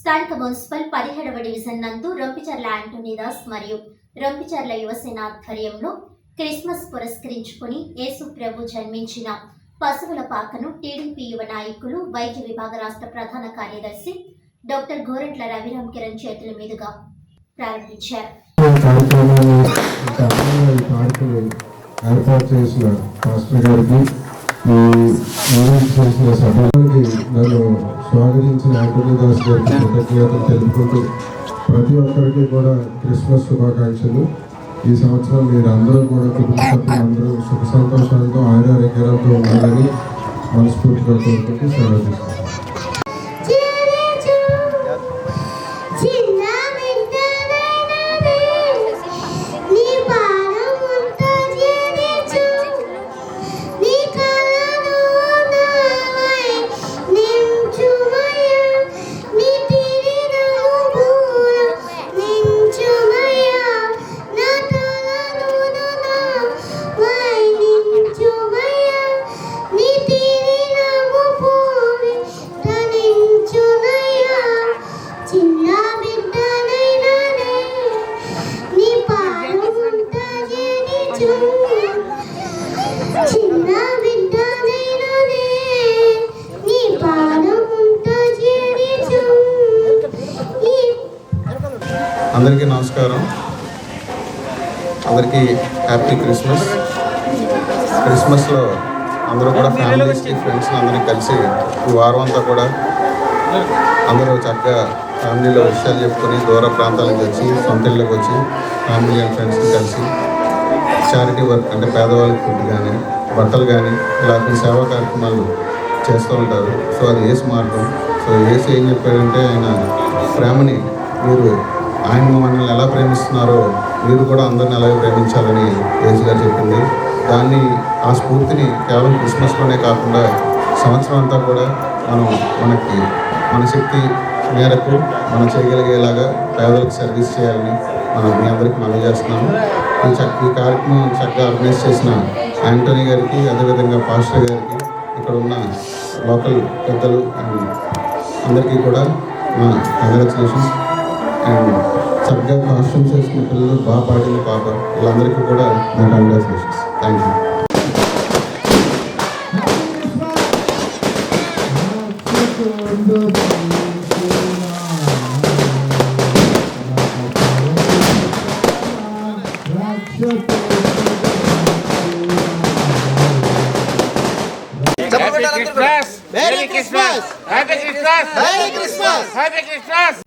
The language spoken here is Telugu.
స్థానిక మున్సిపల్ 17వ డివిజన్ నందు రొంపిచర్ల యాంటోనీదాస్ మరియు రొంపిచర్ల యువసేన ఆధ్వర్యంలో క్రిస్మస్ పురస్కరించుకుని యేసు ప్రభు జన్మించిన పశువుల పాకను టీడీపీ యువ నాయకులు వైద్య విభాగ రాష్ట్ర ప్రధాన కార్యదర్శి డాక్టర్ గోరంట్ల రవిరామ్ కిరణ్ చేతుల మీదుగా ప్రారంభించారు. ఏర్పాటు చేసిన మాస్టర్ గారికి ఈ ఈవెంట్ చేసిన సభకి నన్ను స్వాగతించిన యాంటోనీదాస్ గారికి కృతజ్ఞతలు తెలుపుకుంటూ ప్రతి ఒక్కరికి కూడా క్రిస్మస్ శుభాకాంక్షలు. ఈ సంవత్సరం మీరు అందరూ కూడా కుటుంబ సభ్యులందరూ సుఖ సంతోషాలతో ఆరోగ్యాలతో ఉండాలని మనస్ఫూర్తిగా కోరుకుంటూ సెలవు. అందరికీ నమస్కారం. అందరికీ హ్యాపీ క్రిస్మస్. క్రిస్మస్లో అందరూ కూడా ఫ్యామిలీస్కి ఫ్రెండ్స్ అందరినీ కలిసి ఈ వారం అంతా కూడా అందరూ చక్కగా ఫ్యామిలీలో విషయాలు చెప్పుకొని దూర ప్రాంతాలకు వచ్చి సొంత ఇళ్ళకి వచ్చి ఫ్యామిలీ అండ్ ఫ్రెండ్స్ని కలిసి చారిటీ వర్క్ అంటే పేదవాళ్ళకి ఫుడ్ కానీ బట్టలు కానీ ఇలాంటి సేవా కార్యక్రమాలు చేస్తూ ఉంటారు. సో అది యేసు మార్గం. సో యేసు ఏం చెప్పారంటే ఆయన ప్రేమని మీరు ఆయన మనల్ని ఎలా ప్రేమిస్తున్నారో మీరు కూడా అందరిని అలాగే ప్రేమించాలని యేసు గారు చెప్పింది. దాన్ని ఆ స్ఫూర్తిని కేవలం క్రిస్మస్లోనే కాకుండా సంవత్సరం అంతా కూడా మన శక్తి మేరకు మనం చేయగలిగేలాగా పేదలకు సర్వీస్ చేయాలని మీ అందరికీ మనవి చేస్తున్నాము. ఈ కార్యక్రమం చక్కగా ఆర్గనైజ్ చేసిన యాంటోనీ గారికి, అదేవిధంగా పాస్టర్ గారికి, ఇక్కడ ఉన్న లోకల్ పెద్దలు అందరికీ కూడా మా కంగ్రాచులేషన్స్. అండ్ చక్కగా కాస్ట్యూమ్స్ వేసుకున్న పిల్లలు బాగా పాడిన పాప వీళ్ళందరికీ కూడా నా congratulations. Thank you. Merry Christmas! Happy Christmas! Merry Christmas! Happy Christmas!